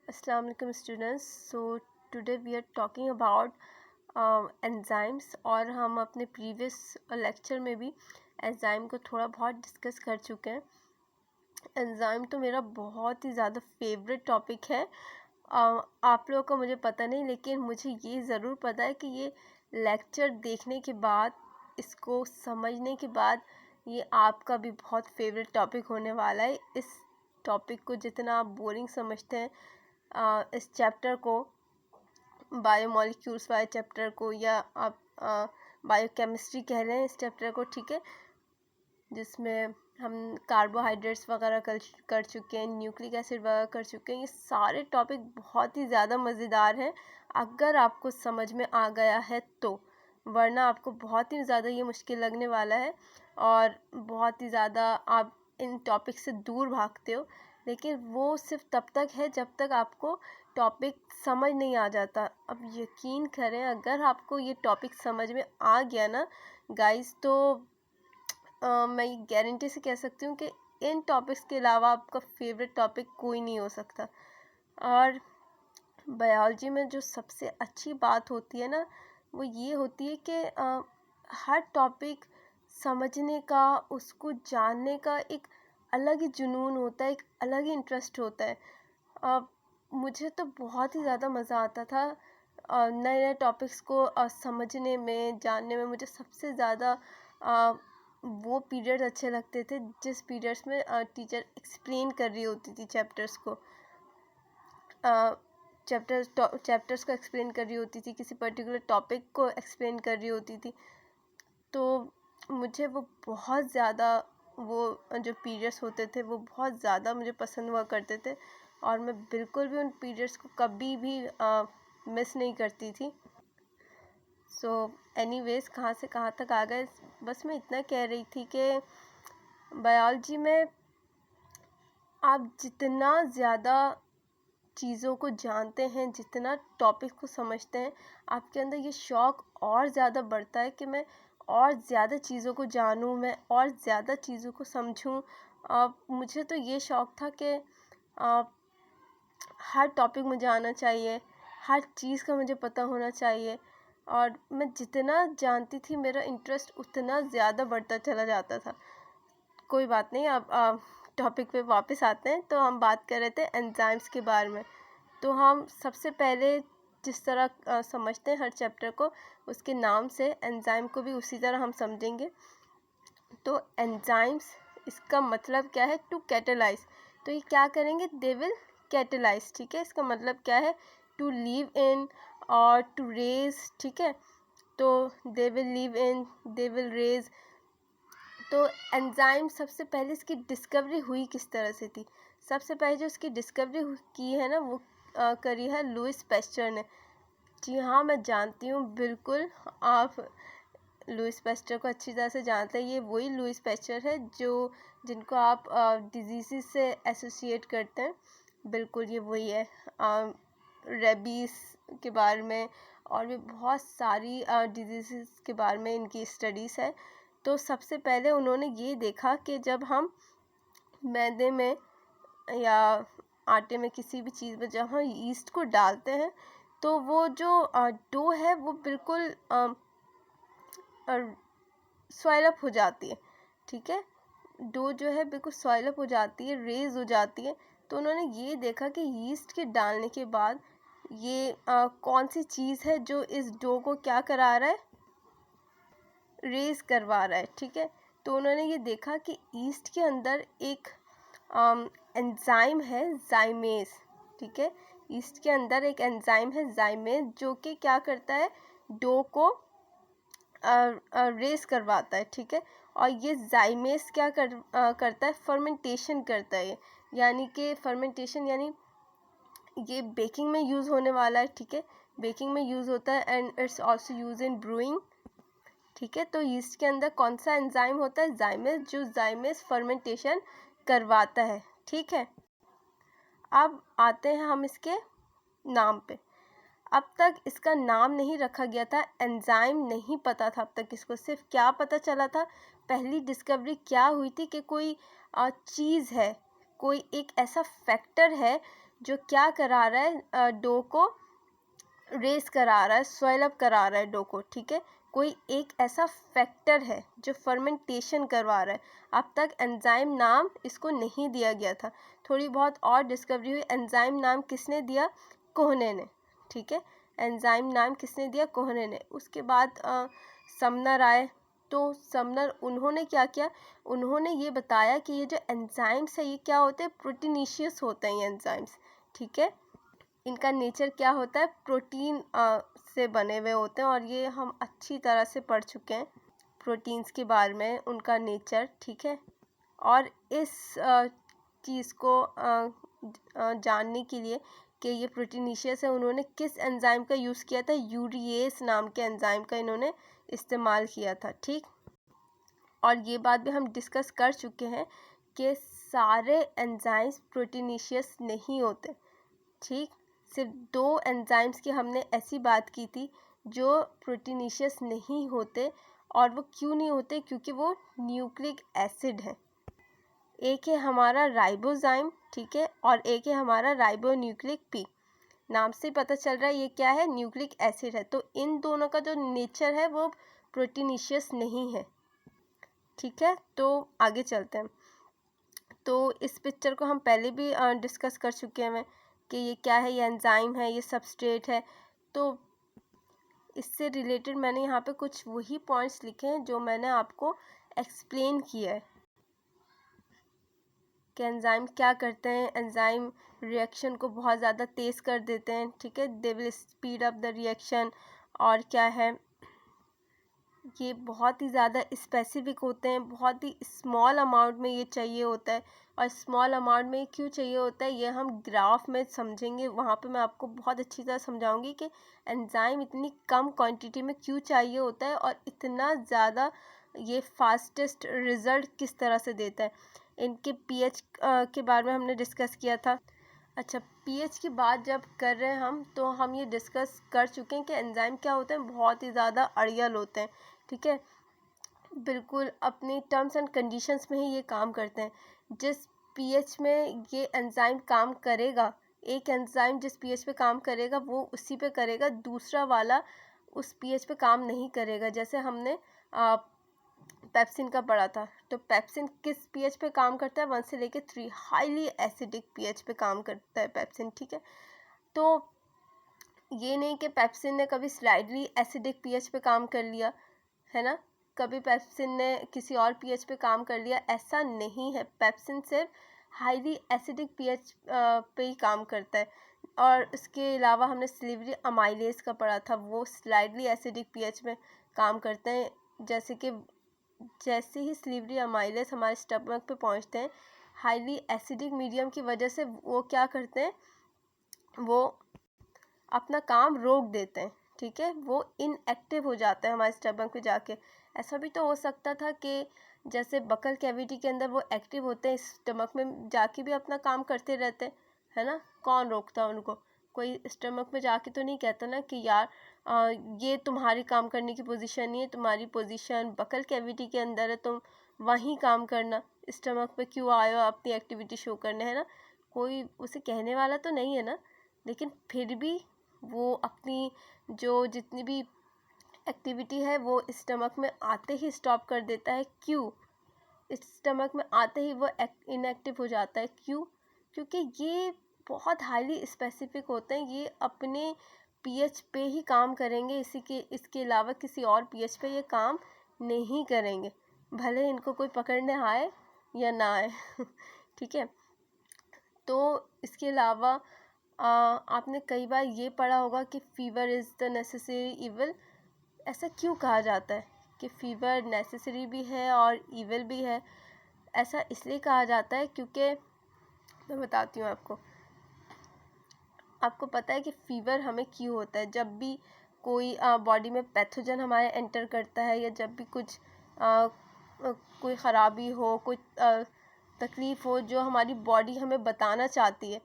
Assalamu alaikum students. So today we are talking about enzymes और हम अपने previous lecture में भी एंजाइम को थोड़ा बहुत डिस्कस कर चुके हैं. एंजाइम तो मेरा बहुत ही ज़्यादा फेवरेट टॉपिक है. आप लोगों को मुझे पता नहीं, लेकिन मुझे ये ज़रूर पता है कि ये लेक्चर देखने के बाद, इसको समझने के बाद, ये आपका भी बहुत फेवरेट टॉपिक होने वाला है. इस टॉपिक को जितना आप बोरिंग समझते हैं, इस चैप्टर को, बायोमोलिक्यूल्स वाले चैप्टर को, या आप बायोकेमिस्ट्री कह रहे हैं इस चैप्टर को, ठीक है, जिसमें हम कार्बोहाइड्रेट्स वगैरह कर चुके हैं, न्यूक्लिक एसिड वगैरह कर चुके हैं. ये सारे टॉपिक बहुत ही ज़्यादा मज़ेदार हैं अगर आपको समझ में आ गया है तो, वरना आपको बहुत ही ज़्यादा ये मुश्किल लगने वाला है और बहुत ही ज़्यादा आप इन टॉपिक से दूर भागते हो. लेकिन वो सिर्फ तब तक है जब तक आपको टॉपिक समझ नहीं आ जाता. अब यकीन करें, अगर आपको ये टॉपिक समझ में आ गया ना गाइस, तो मैं ये गारंटी से कह सकती हूँ कि इन टॉपिक्स के अलावा आपका फेवरेट टॉपिक कोई नहीं हो सकता. और बायोलॉजी में जो सबसे अच्छी बात होती है ना, वो ये होती है कि हर टॉपिक समझने का, उसको जानने का एक अलग ही जुनून होता है, एक अलग ही इंटरेस्ट होता है. मुझे तो बहुत ही ज़्यादा मज़ा आता था नए नए टॉपिक्स को समझने में, जानने में. मुझे सबसे ज़्यादा वो पीरियड अच्छे लगते थे जिस पीरियड्स में टीचर एक्सप्लेन कर रही होती थी चैप्टर्स को, चैप्टर्स को एक्सप्लेन कर रही होती थी, किसी पर्टिकुलर टॉपिक को एक्सप्लेन कर रही होती थी. तो मुझे वो बहुत ज़्यादा, वो जो पीरियड्स होते थे वो बहुत ज़्यादा मुझे पसंद हुआ करते थे, और मैं बिल्कुल भी उन पीरियड्स को कभी भी मिस नहीं करती थी. सो एनीवेज़, कहाँ से कहाँ तक आ गए. बस मैं इतना कह रही थी कि बायोलॉजी में आप जितना ज़्यादा चीज़ों को जानते हैं, जितना टॉपिक को समझते हैं, आपके अंदर ये शौक़ और ज़्यादा बढ़ता है कि मैं और ज़्यादा चीज़ों को जानूँ, मैं और ज़्यादा चीज़ों को समझूँ. मुझे तो ये शौक़ था कि हर टॉपिक मुझे आना चाहिए, हर चीज़ का मुझे पता होना चाहिए, और मैं जितना जानती थी मेरा इंटरेस्ट उतना ज़्यादा बढ़ता चला जाता था. कोई बात नहीं, अब टॉपिक पे वापस आते हैं. तो हम बात कर रहे थे एंजाइम्स के बारे में. तो हम सबसे पहले जिस तरह समझते हैं हर चैप्टर को, उसके नाम से एंजाइम को भी उसी तरह हम समझेंगे. तो एंजाइम्स, इसका मतलब क्या है? To catalyse. तो ये क्या करेंगे? They will catalyse. ठीक है, इसका मतलब क्या है? टू लीव इन और टू रेज. ठीक है, तो they will leave in, they will raise. तो एंजाइम, सबसे पहले इसकी डिस्कवरी हुई किस तरह से थी? सबसे पहले जो इसकी डिस्कवरी की है ना, वो करी है लुईस पैस्चर ने. जी हाँ, मैं जानती हूँ, बिल्कुल आप लुईस पैस्चर को अच्छी तरह से जानते हैं. ये वही लुईस पैस्चर है जिनको आप डिजीज़ से एसोसिएट करते हैं. बिल्कुल ये वही है. रेबीज़ के बारे में और भी बहुत सारी डिजीज़ के बारे में इनकी स्टडीज़ है. तो सबसे पहले उन्होंने ये देखा कि जब हम मैदे में या आटे में, किसी भी चीज़ में जब हम यीस्ट को डालते हैं, तो वो जो डो है वो बिल्कुल सॉइल अप हो जाती है. ठीक है, डो जो है बिल्कुल सॉइल अप हो जाती है, रेज हो जाती है. तो उन्होंने ये देखा कि यीस्ट के डालने के बाद ये कौन सी चीज़ है जो इस डो को क्या करा रहा है? रेज करवा रहा है. ठीक है, तो उन्होंने ये देखा कि ईस्ट के अंदर एक एंजाइम है, जाइमेज. ठीक है, ईस्ट के अंदर एक एंजाइम है जाइमेज, जो कि क्या करता है? डो को रेस करवाता है. ठीक है, और ये जाइमेज क्या करता है? फर्मेंटेशन करता है. यानी कि फर्मेंटेशन यानी ये बेकिंग में यूज़ होने वाला है. ठीक है, बेकिंग में यूज़ होता है, and it's also use in brewing. ठीक है, तो यीस्ट के अंदर कौन सा एंजाइम होता है? जाइमेज, जो जाइमेज फर्मेंटेशन करवाता है. ठीक है, अब आते हैं हम इसके नाम पे. अब तक इसका नाम नहीं रखा गया था, एंजाइम नहीं पता था अब तक इसको. सिर्फ क्या पता चला था? पहली डिस्कवरी क्या हुई थी कि कोई चीज़ है, कोई एक ऐसा फैक्टर है जो क्या करा रहा है, डो को रेस करा रहा है, स्वेल अप करा रहा है डो को, ठीक है। कोई एक ऐसा फैक्टर है जो फर्मेंटेशन करवा रहा है। अब तक एंजाइम नाम इसको नहीं दिया गया था, थोड़ी बहुत और डिस्कवरी हुई। एंजाइम नाम किसने दिया? कोहने ने, ठीक है। एंजाइम नाम किसने दिया? कोहने ने। उसके बाद समनर आए, तो समनर उन्होंने क्या किया? उन्होंने ये बताया कि ये जो एंजाइम्स है ये क्या होते हैं? प्रोटीनीशियस होते हैं ये एंजाइम्स, ठीक है। इनका नेचर क्या होता है? प्रोटीन से बने हुए होते हैं, और ये हम अच्छी तरह से पढ़ चुके हैं प्रोटीन्स के बारे में, उनका नेचर, ठीक है। और इस चीज़ को जानने के लिए कि ये प्रोटीनीशियस है, उन्होंने किस एंजाइम का यूज़ किया था? यूरिएस नाम के एंजाइम का इन्होंने इस्तेमाल किया था, ठीक। और ये बात भी हम डिस्कस कर चुके हैं कि सारे एंजाइम्स प्रोटीनीशियस नहीं होते, ठीक। सिर्फ 2 एंजाइम्स की हमने ऐसी बात की थी जो प्रोटीनीशियस नहीं होते, और वो क्यों नहीं होते? क्योंकि वो न्यूक्लिक एसिड है। एक है हमारा राइबोजाइम, ठीक है, और एक है हमारा राइबोन्यूक्लिक पी। नाम से पता चल रहा है ये क्या है? न्यूक्लिक एसिड है। तो इन दोनों का जो नेचर है वो प्रोटीनीशियस नहीं है, ठीक है। तो आगे चलते हैं। तो इस पिक्चर को हम पहले भी डिस्कस कर चुके हैं कि ये क्या है? ये एंजाइम है, ये सबस्ट्रेट है। तो इससे रिलेटेड मैंने यहाँ पे कुछ वही पॉइंट्स लिखे हैं जो मैंने आपको एक्सप्लेन किया है कि एंजाइम क्या करते हैं। एंजाइम रिएक्शन को बहुत ज़्यादा तेज़ कर देते हैं, ठीक है। They will speed up the reaction. और क्या है, ये बहुत ही ज़्यादा स्पेसिफिक होते हैं, बहुत ही स्मॉल अमाउंट में ये चाहिए होता है। और स्मॉल अमाउंट में क्यों चाहिए होता है ये हम ग्राफ में समझेंगे, वहाँ पे मैं आपको बहुत अच्छी तरह समझाऊंगी कि एंजाइम इतनी कम क्वांटिटी में क्यों चाहिए होता है और इतना ज़्यादा ये फास्टेस्ट रिज़ल्ट किस तरह से देता है। इनके पीएच के बारे में हमने डिस्कस किया था। अच्छा, पीएच की बात जब कर रहे हैं हम, तो हम ये डिस्कस कर चुके हैं कि एंजाइम क्या होते हैं? बहुत ही ज़्यादा अड़ियल होते हैं, ठीक है। बिल्कुल अपनी टर्म्स एंड कंडीशंस में ही ये काम करते हैं। जिस पीएच में ये एंजाइम काम करेगा, एक एंजाइम जिस पीएच पे काम करेगा वो उसी पे करेगा, दूसरा वाला उस पीएच पे काम नहीं करेगा। जैसे हमने पेप्सिन का पढ़ा था, तो पेप्सिन किस पीएच पे काम करता है? 1 से लेके 3, हाईली एसिडिक पीएच पे काम करता है पेप्सिन, ठीक है। तो ये नहीं कि पेप्सिन ने कभी स्लाइडली एसिडिक पीएच पे काम कर लिया, है ना, कभी पेप्सिन ने किसी और पीएच पे काम कर लिया, ऐसा नहीं है। पेप्सिन सिर्फ हाईली एसिडिक पीएच पे ही काम करता है। और इसके अलावा हमने सिल्वरी अमाइलेज का पढ़ा था, वो स्लाइडली एसिडिक पीएच में काम करते हैं। जैसे ही सिल्वरी अमाइलेज हमारे स्टमक पे पहुंचते हैं, हाईली एसिडिक मीडियम की वजह से वो क्या करते हैं? वो अपना काम रोक देते हैं, ठीक है। वो इनएक्टिव हो जाता है हमारे स्टमक पे जाके। ऐसा भी तो हो सकता था कि जैसे बकल कैविटी के अंदर वो एक्टिव होते हैं, स्टमक में जाके भी अपना काम करते रहते हैं, है ना। कौन रोकता है उनको? कोई स्टमक में जाके तो नहीं कहता ना कि यार ये तुम्हारी काम करने की पोजीशन नहीं है, तुम्हारी पोजीशन बकल कैविटी के अंदर है, तुम वहीं काम करना, स्टमक पे क्यों आए हो अपनी एक्टिविटी शो करने, है ना। कोई उसे कहने वाला तो नहीं है ना। लेकिन फिर भी वो अपनी जो जितनी भी एक्टिविटी है वो स्टमक में आते ही स्टॉप कर देता है। क्यों? स्टमक में आते ही वो इनएक्टिव हो जाता है। क्यों? क्योंकि ये बहुत हाईली स्पेसिफिक होते हैं, ये अपने पीएच पे ही काम करेंगे, इसके अलावा किसी और पीएच पे ये काम नहीं करेंगे, भले इनको कोई पकड़ने आए या ना आए ठीक है। तो इसके अलावा आपने कई बार ये पढ़ा होगा कि fever is the necessary evil. ऐसा क्यों कहा जाता है कि फ़ीवर नेसेसरी भी है और इविल भी है? ऐसा इसलिए कहा जाता है क्योंकि मैं बताती हूँ आपको। आपको पता है कि फ़ीवर हमें क्यों होता है? जब भी कोई बॉडी में पैथोजन हमारे एंटर करता है, या जब भी कुछ कोई ख़राबी हो, कोई तकलीफ़ हो जो हमारी बॉडी हमें बताना चाहती है,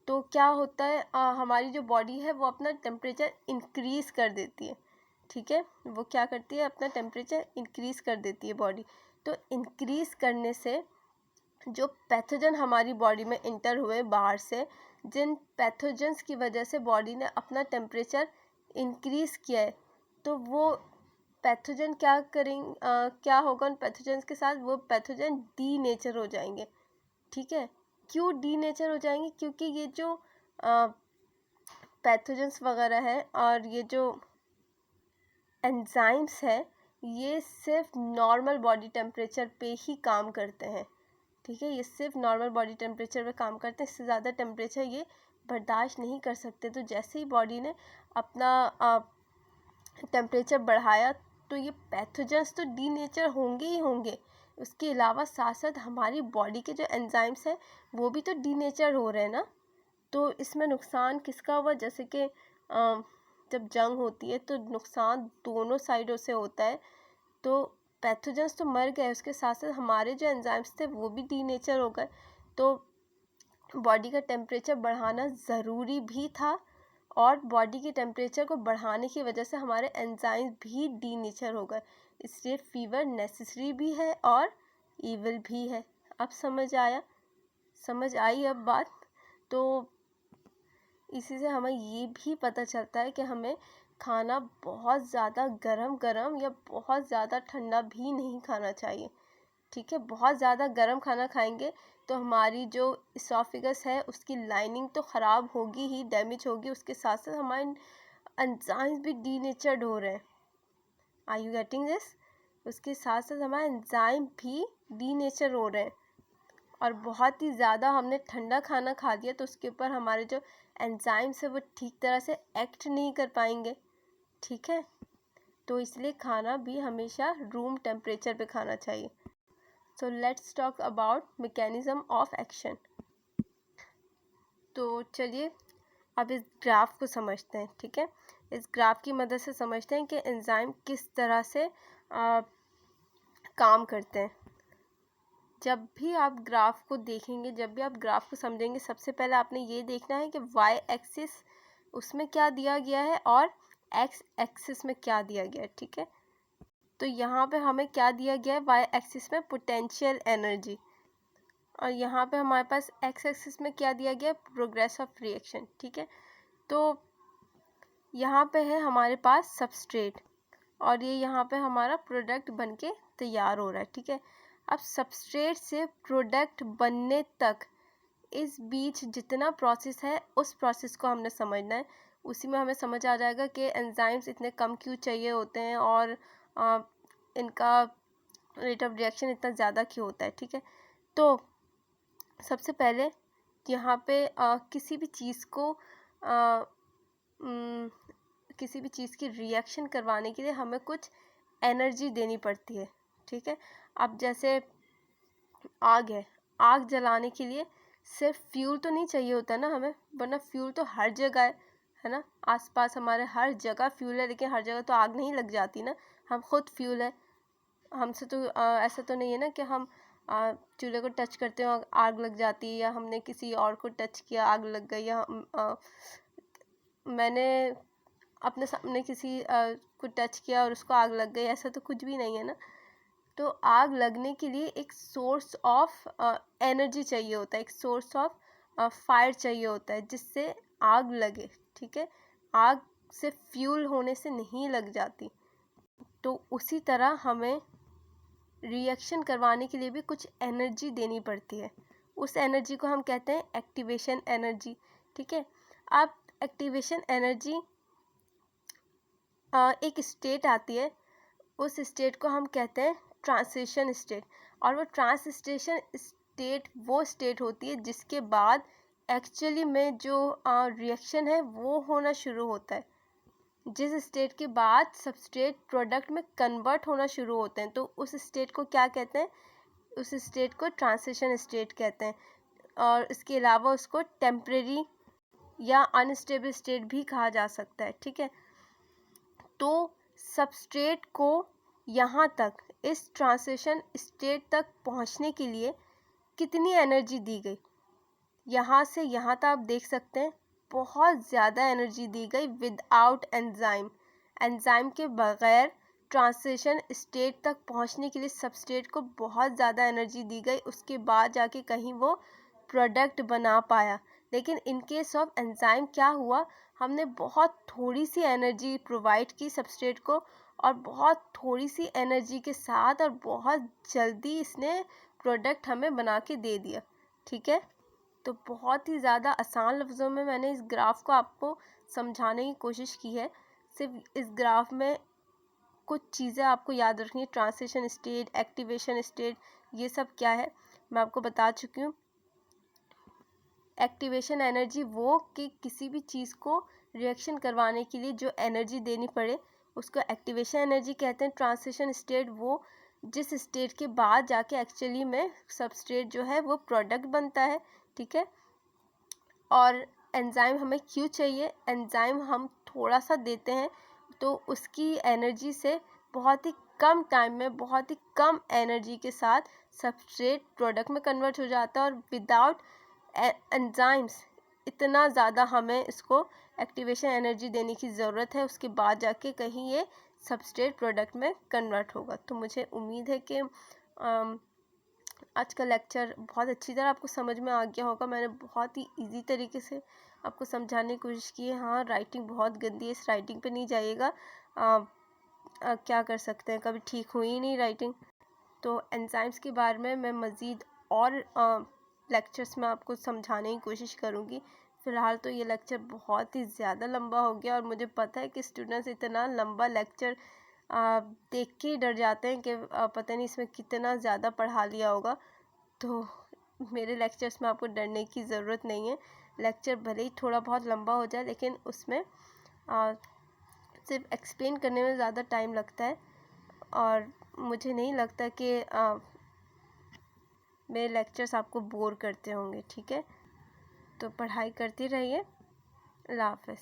तो क्या होता है? हमारी जो बॉडी है वो अपना टेम्परेचर इंक्रीज़ कर देती है, ठीक है। वो क्या करती है? अपना टेम्परेचर इंक्रीज़ कर देती है बॉडी। तो इंक्रीज़ करने से जो पैथोजन हमारी बॉडी में इंटर हुए बाहर से, जिन पैथोजेंस की वजह से बॉडी ने अपना टेम्परेचर इंक्रीज़ किया है, तो वो पैथोजन क्या होगा उन पैथोजेंस के साथ, वो पैथोजन डीनेचर हो जाएंगे। ठीक है, क्यों डीनेचर हो जाएंगे? क्योंकि ये जो पैथोजेंस वगैरह है और ये जो एंजाइम्स है, ये सिर्फ नॉर्मल बॉडी टेम्परेचर पे ही काम करते हैं। ठीक है, ये सिर्फ नॉर्मल बॉडी टेम्परेचर पे काम करते हैं, इससे ज़्यादा टेम्परेचर ये बर्दाश्त नहीं कर सकते। तो जैसे ही बॉडी ने अपना टेम्परेचर बढ़ाया, तो ये पैथोजेंस तो डीनेचर होंगे ही होंगे। उसके अलावा साथ साथ हमारी बॉडी के जो एंजाइम्स हैं वो भी तो डीनेचर हो रहे हैं ना। तो इसमें नुकसान किसका हुआ? जैसे कि जब जंग होती है तो नुकसान दोनों साइडों से होता है। तो पैथोजेंस तो मर गए, उसके साथ साथ हमारे जो एंजाइम्स थे वो भी डीनेचर हो गए। तो बॉडी का टेम्परेचर बढ़ाना ज़रूरी भी था, और बॉडी के टेम्परेचर को बढ़ाने की वजह से हमारे एंजाइम्स भी डीनेचर हो गए। इसलिए फीवर नेसेसरी भी है और ईविल भी है। अब समझ आई अब बात? तो इसी से हमें ये भी पता चलता है कि हमें खाना बहुत ज़्यादा गरम या बहुत ज़्यादा ठंडा भी नहीं खाना चाहिए। ठीक है, बहुत ज़्यादा गर्म खाना खाएंगे तो हमारी जो इसोफेगस है उसकी लाइनिंग तो ख़राब होगी ही, डैमेज होगी, उसके साथ साथ हमारे एंजाइम्स भी डीनेचर्ड हो रहे हैं। Are you getting this? उसके साथ साथ हमारे एंजाइम भी डीनेचर हो रहे हैं, और बहुत ही ज़्यादा हमने ठंडा खाना खा दिया तो उसके ऊपर हमारे जो एंजाइम्स है वो ठीक तरह से एक्ट नहीं कर पाएंगे। ठीक है, तो इसलिए खाना भी हमेशा रूम टेम्परेचर पे खाना चाहिए। So let's talk about mechanism of action. तो चलिए अब इस ग्राफ को समझते हैं। ठीक है, इस ग्राफ की मदद से समझते हैं कि एंजाइम किस तरह से काम करते हैं। जब भी आप ग्राफ को देखेंगे, जब भी आप ग्राफ को समझेंगे, सबसे पहले आपने ये देखना है कि वाई एक्सिस उसमें क्या दिया गया है और एक्स एक्सिस में क्या दिया गया है। ठीक है, तो यहाँ पे हमें क्या दिया गया है? वाई एक्सिस में पोटेंशियल एनर्जी, और यहाँ पे हमारे पास एक्स एक्सिस में क्या दिया गया? Progress of reaction. ठीक है, तो यहाँ पे है हमारे पास सबस्ट्रेट, और ये यहाँ पे हमारा प्रोडक्ट बनके तैयार हो रहा है। ठीक है, अब सबस्ट्रेट से प्रोडक्ट बनने तक इस बीच जितना प्रोसेस है उस प्रोसेस को हमने समझना है। उसी में हमें समझ आ जाएगा कि एंजाइम्स इतने कम क्यों चाहिए होते हैं और इनका रेट ऑफ रिएक्शन इतना ज़्यादा क्यों होता है। ठीक है, तो सबसे पहले यहाँ पे किसी भी चीज़ की रिएक्शन करवाने के लिए हमें कुछ एनर्जी देनी पड़ती है। ठीक है, अब जैसे आग है, आग जलाने के लिए सिर्फ फ्यूल तो नहीं चाहिए होता ना हमें, वरना फ्यूल तो हर जगह है ना, आसपास हमारे हर जगह फ्यूल है, लेकिन हर जगह तो आग नहीं लग जाती ना। हम खुद फ्यूल है, हमसे तो ऐसा तो नहीं है ना कि हम चूल्हे को टच करते हो आग लग जाती है, या हमने किसी और को टच किया आग लग गई, या मैंने अपने सामने किसी को टच किया और उसको आग लग गई, ऐसा तो कुछ भी नहीं है ना। तो आग लगने के लिए एक सोर्स ऑफ एनर्जी चाहिए होता है, एक सोर्स ऑफ फायर चाहिए होता है जिससे आग लगे। ठीक है, आग से फ्यूल होने से नहीं लग जाती। तो उसी तरह हमें रिएक्शन करवाने के लिए भी कुछ एनर्जी देनी पड़ती है। उस एनर्जी को हम कहते हैं एक्टिवेशन एनर्जी। ठीक है, अब एक्टिवेशन एनर्जी एक स्टेट आती है, उस स्टेट को हम कहते हैं ट्रांजिशन स्टेट, और वो ट्रांजिशन स्टेट वो स्टेट होती है जिसके बाद एक्चुअली में जो रिएक्शन है वो होना शुरू होता है। जिस स्टेट के बाद सबस्ट्रेट प्रोडक्ट में कन्वर्ट होना शुरू होते हैं, तो उस स्टेट को क्या कहते हैं? उस स्टेट को ट्रांजिशन स्टेट कहते हैं, और इसके अलावा उसको टेम्परेरी या अनस्टेबल स्टेट भी कहा जा सकता है। ठीक है, तो सबस्ट्रेट को यहाँ तक इस ट्रांजिशन स्टेट तक पहुँचने के लिए कितनी एनर्जी दी गई? यहाँ से यहाँ तक आप देख सकते हैं बहुत ज़्यादा एनर्जी दी गई विदाउट एंजाइम। एंजाइम के बगैर ट्रांजिशन स्टेट तक पहुँचने के लिए सबस्ट्रेट को बहुत ज़्यादा एनर्जी दी गई, उसके बाद जाके कहीं वो प्रोडक्ट बना पाया। लेकिन इन केस ऑफ एंजाइम क्या हुआ, हमने बहुत थोड़ी सी एनर्जी प्रोवाइड की सबस्ट्रेट को और बहुत थोड़ी सी एनर्जी के साथ और बहुत जल्दी इसने प्रोडक्ट हमें बना के दे दिया। ठीक है, तो बहुत ही ज़्यादा आसान लफ्ज़ों में मैंने इस ग्राफ को आपको समझाने की कोशिश की है। सिर्फ इस ग्राफ में कुछ चीज़ें आपको याद रखनी है, ट्रांजिशन स्टेट, एक्टिवेशन स्टेट, ये सब क्या है मैं आपको बता चुकी हूँ। एक्टिवेशन एनर्जी वो कि किसी भी चीज़ को रिएक्शन करवाने के लिए जो एनर्जी देनी पड़े उसको एक्टिवेशन एनर्जी कहते हैं। ट्रांजिशन स्टेट वो जिस स्टेट के बाद जाके एक्चुअली में सबस्ट्रेट जो है वो प्रोडक्ट बनता है। ठीक है, और एंजाइम हमें क्यों चाहिए, एंजाइम हम थोड़ा सा देते हैं तो उसकी एनर्जी से बहुत ही कम टाइम में बहुत ही कम एनर्जी के साथ सबस्ट्रेट प्रोडक्ट में कन्वर्ट हो जाता है। और विदाउट एंजाइम्स इतना ज़्यादा हमें इसको एक्टिवेशन एनर्जी देने की ज़रूरत है, उसके बाद जाके कहीं ये सबस्ट्रेट प्रोडक्ट में कन्वर्ट होगा। तो मुझे उम्मीद है कि आज का लेक्चर बहुत अच्छी तरह आपको समझ में आ गया होगा। मैंने बहुत ही इजी तरीके से आपको समझाने की कोशिश की है। हाँ, राइटिंग बहुत गंदी है, इस राइटिंग पे नहीं जाइएगा। क्या कर सकते हैं, कभी ठीक हुई ही नहीं राइटिंग। तो एंजाइम्स के बारे में मैं मज़ीद और लेक्चर्स में आपको समझाने की कोशिश करूँगी। फ़िलहाल तो ये लेक्चर बहुत ही ज़्यादा लंबा हो गया और मुझे पता है कि स्टूडेंट्स इतना लंबा लेक्चर देख के ही डर जाते हैं कि पता नहीं इसमें कितना ज़्यादा पढ़ा लिया होगा। तो मेरे लेक्चर्स में आपको डरने की ज़रूरत नहीं है। लेक्चर भले ही थोड़ा बहुत लंबा हो जाए लेकिन उसमें सिर्फ एक्सप्लेन करने में ज़्यादा टाइम लगता है और मुझे नहीं लगता कि मेरे लेक्चर्स आपको बोर करते होंगे। ठीक है, तो पढ़ाई करती रहिए। अल्लाह हाफ़िज़।